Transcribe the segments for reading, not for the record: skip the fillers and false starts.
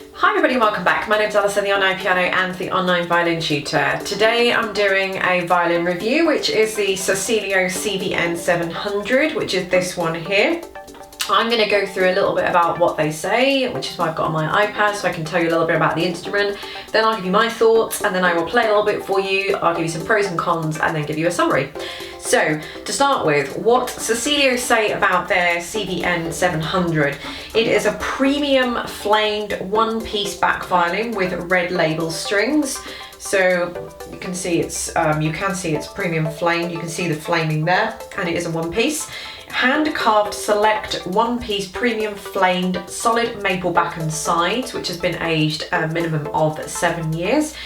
Hi everybody, welcome back. My name's Alison, the online piano and the online violin tutor. Today I'm doing a violin review, which is the Cecilio CVN700, which is this one here. I'm going to go through a little bit about what they say, which is what I've got on my iPad, so I can tell you a little bit about the instrument. Then I'll give you my thoughts, and then I will play a little bit for you. I'll give you some pros and cons, and then give you a summary. So, to start with, what Cecilio say about their CVN700. It is a premium flamed one-piece back violin with red label strings. So you can see it's premium flamed. You can see the flaming there, and it is a one-piece. Hand-carved select one-piece premium flamed solid maple back and sides, which has been aged a minimum of 7 years.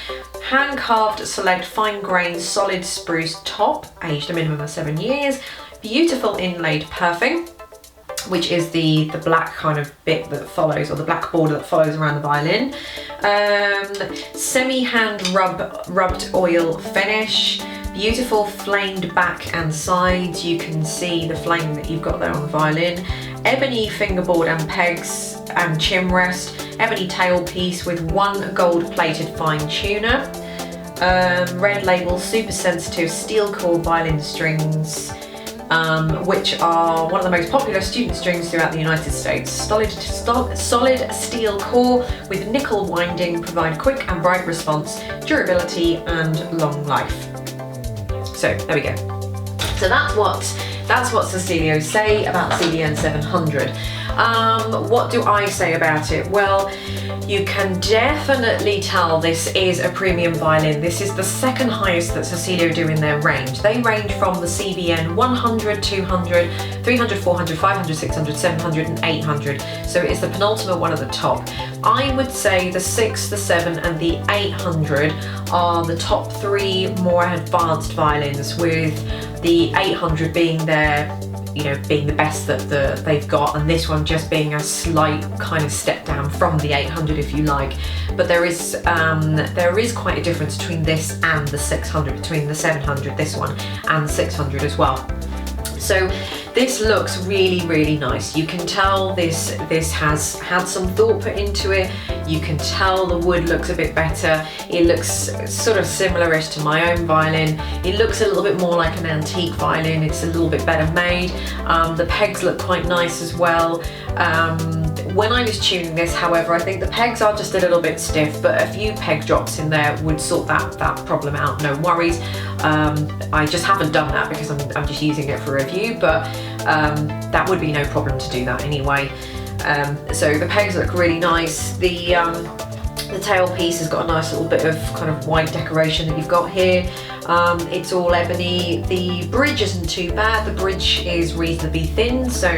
Hand-carved select fine-grained solid spruce top, aged a minimum of 7 years. Beautiful inlaid perfing, which is the black kind of bit that follows, or the black border that follows around the violin. Semi-hand rubbed oil finish. Beautiful flamed back and sides. You can see the flame that you've got there on the violin. Ebony fingerboard and pegs and chin rest. Ebony tailpiece with one gold plated fine tuner. Red label super sensitive steel core violin strings, which are one of the most popular student strings throughout the United States. Solid steel core with nickel winding provide quick and bright response, durability and long life. So there we go. So that's what Cecilio say about CVN700. What do I say about it? Well, you can definitely tell this is a premium violin. This is the second highest that Cecilio do in their range. They range from the CVN 100, 200, 300, 400, 500, 600, 700 and 800. So it's the penultimate one at the top. I would say the 6, the 7 and the 800 are the top 3 more advanced violins, with the 800 being being the best that they've got, and this one just being a slight kind of step down from the 800, if you like. But there is quite a difference between this and the 600, between the 700, this one, and the 600 as well. So this looks really, really nice. You can tell this has had some thought put into it. You can tell the wood looks a bit better. It looks sort of similar-ish to my own violin. It looks a little bit more like an antique violin. It's a little bit better made. The pegs look quite nice as well. When I was tuning this, however, I think the pegs are just a little bit stiff, but a few peg drops in there would sort that problem out, no worries. I just haven't done that because I'm just using it for review, but that would be no problem to do that anyway. So the pegs look really nice. The tailpiece has got a nice little bit of kind of white decoration that you've got here. It's all ebony. The bridge isn't too bad. The bridge is reasonably thin, so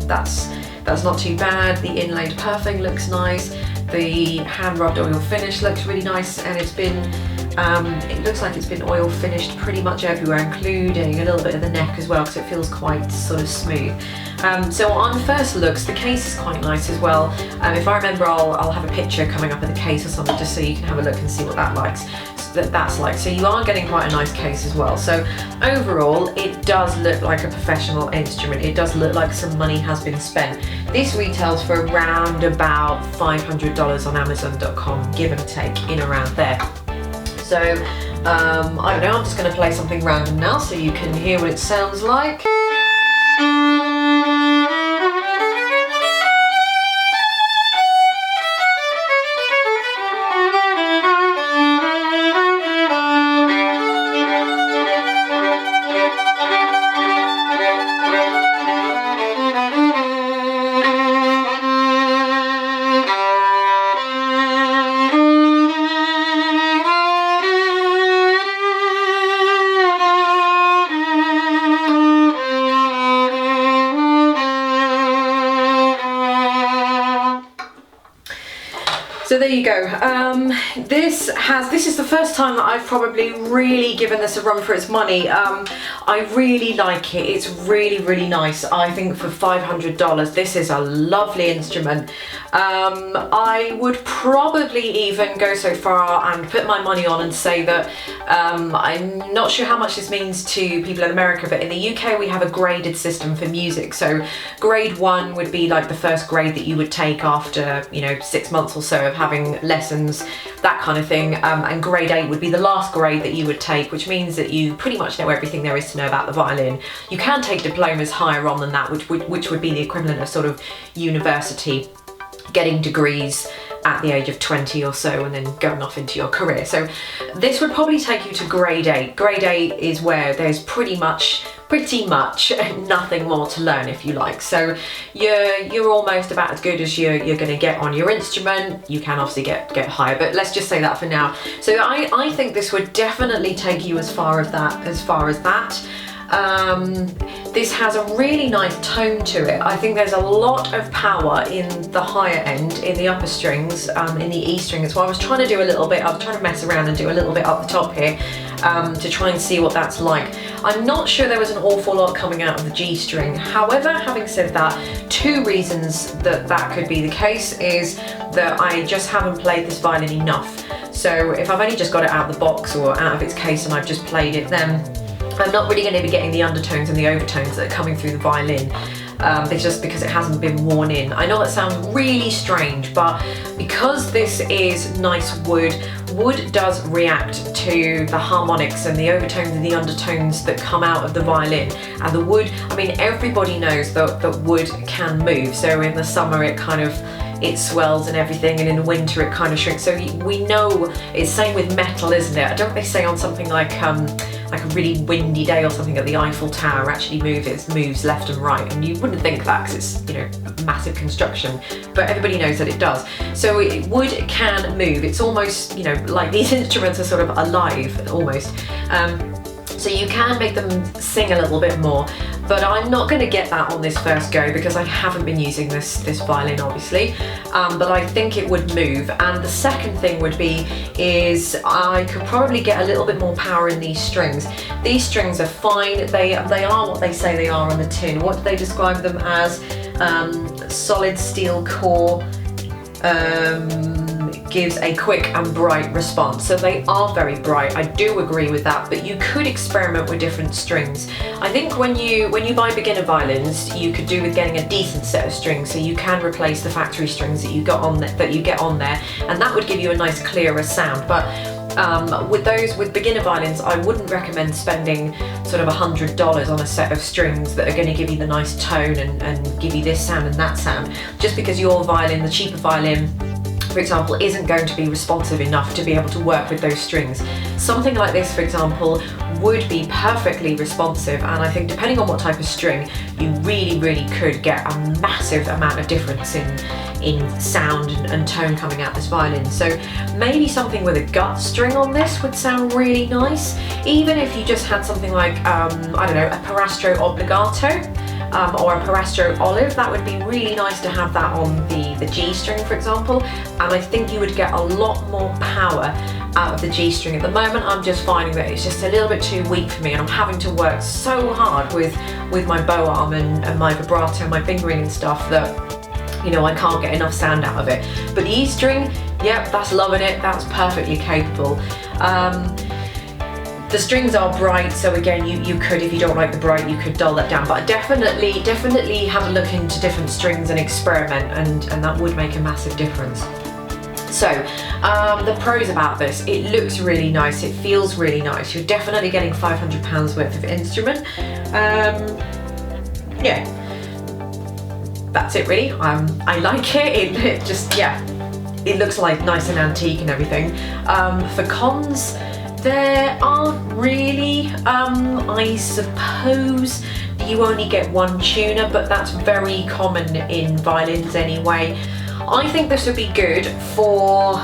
that's not too bad. The inlaid perfing looks nice. The hand rubbed oil finish looks really nice, and it looks like it's been oil finished pretty much everywhere, including a little bit of the neck as well, because it feels quite sort of smooth. So on first looks, the case is quite nice as well. If I remember, I'll have a picture coming up of the case or something, just so you can have a look and see what that's like. So you are getting quite a nice case as well. So overall, it does look like a professional instrument. It does look like some money has been spent. This retails for around about $500 on Amazon.com, give and take, in around there. So I don't know, I'm just going to play something random now so you can hear what it sounds like. So there you go. This is the first time that I've probably really given this a run for its money. I really like it. It's really, really nice. I think for $500, this is a lovely instrument. I would probably even go so far and put my money on and say that I'm not sure how much this means to people in America, but in the UK we have a graded system for music. So grade 1 would be like the first grade that you would take after, you know, 6 months or so of having lessons, that kind of thing, and grade 8 would be the last grade that you would take, which means that you pretty much know everything there is to know about the violin. You can take diplomas higher on than that, which would be the equivalent of sort of university, getting degrees at the age of 20 or so and then going off into your career. So this would probably take you to grade 8. Grade 8 is where there's pretty much nothing more to learn, if you like. So you're almost about as good as you're going to get on your instrument. You can obviously get higher, but let's just say that for now. So I think this would definitely take you as far as that. This has a really nice tone to it. I think there's a lot of power in the higher end, in the upper strings, in the E string. So I was trying to do a little bit, I was trying to mess around and do a little bit up the top here to try and see what that's like. I'm not sure there was an awful lot coming out of the G string. However, having said that, 2 reasons that could be the case is that I just haven't played this violin enough. So if I've only just got it out of the box or out of its case and I've just played it, then I'm not really going to be getting the undertones and the overtones that are coming through the violin. It's just because it hasn't been worn in. I know that sounds really strange, but because this is nice wood does react to the harmonics and the overtones and the undertones that come out of the violin. And the wood, I mean, everybody knows that wood can move. So in the summer it swells and everything, and in the winter it kind of shrinks. So we know it's same with metal, isn't it? Don't they say on something like a really windy day or something that the Eiffel Tower actually moves left and right, and you wouldn't think that because it's, you know, massive construction, but everybody knows that it does. So wood can move. It's almost, you know, like these instruments are sort of alive almost. So you can make them sing a little bit more, but I'm not going to get that on this first go because I haven't been using this violin, obviously, but I think it would move. And the second thing would be is I could probably get a little bit more power in these strings. These strings are fine. They are what they say they are on the tin. What do they describe them as? Solid steel core. Gives a quick and bright response. So they are very bright. I do agree with that, but you could experiment with different strings. I think when you buy beginner violins, you could do with getting a decent set of strings, so you can replace the factory strings that you get on there, and that would give you a nice clearer sound. But with beginner violins, I wouldn't recommend spending sort of $100 on a set of strings that are going to give you the nice tone and give you this sound and that sound, just because your violin, the cheaper violin, for example, isn't going to be responsive enough to be able to work with those strings. Something like this, for example, would be perfectly responsive, and I think depending on what type of string, you really, really could get a massive amount of difference in sound and tone coming out this violin. So maybe something with a gut string on this would sound really nice. Even if you just had something like, I don't know, a Parastro Obbligato, or a Parastro Olive, that would be really nice to have that on the G string, for example, and I think you would get a lot more power out of the G string. At the moment, I'm just finding that it's just a little bit too weak for me, and I'm having to work so hard with my bow arm and my vibrato, my fingering and stuff, that, you know, I can't get enough sound out of it. But the E string, yep, that's loving it, that's perfectly capable. The strings are bright, so again, you could, if you don't like the bright, you could dull that down, but definitely have a look into different strings and experiment, and that would make a massive difference. So, the pros about this: it looks really nice, it feels really nice, you're definitely getting £500 worth of instrument. Yeah, that's it really. I like it, it just, yeah, it looks like nice and antique and everything. For cons, there aren't really. I suppose you only get one tuner, but that's very common in violins anyway. I think this would be good for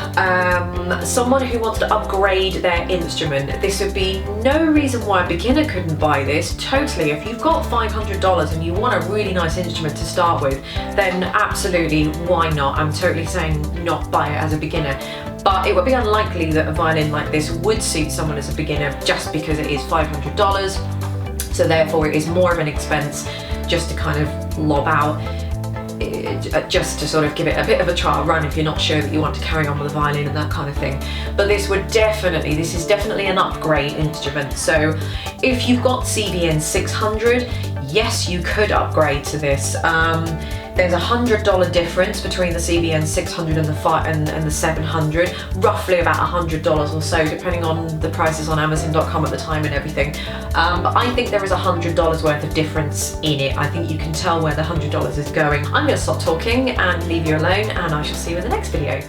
someone who wants to upgrade their instrument. This would be no reason why a beginner couldn't buy this. Totally, if you've got $500 and you want a really nice instrument to start with, then absolutely, why not? I'm totally saying not buy it as a beginner. But it would be unlikely that a violin like this would suit someone as a beginner just because it is $500. So therefore it is more of an expense just to kind of lob out, just to sort of give it a bit of a trial run if you're not sure that you want to carry on with the violin and that kind of thing. But this is definitely an upgrade instrument. So if you've got CVN600, yes, you could upgrade to this. There's a $100 difference between the CVN600 and the 700, roughly about $100 or so, depending on the prices on Amazon.com at the time and everything. But I think there is $100 worth of difference in it. I think you can tell where the $100 is going. I'm going to stop talking and leave you alone, and I shall see you in the next video.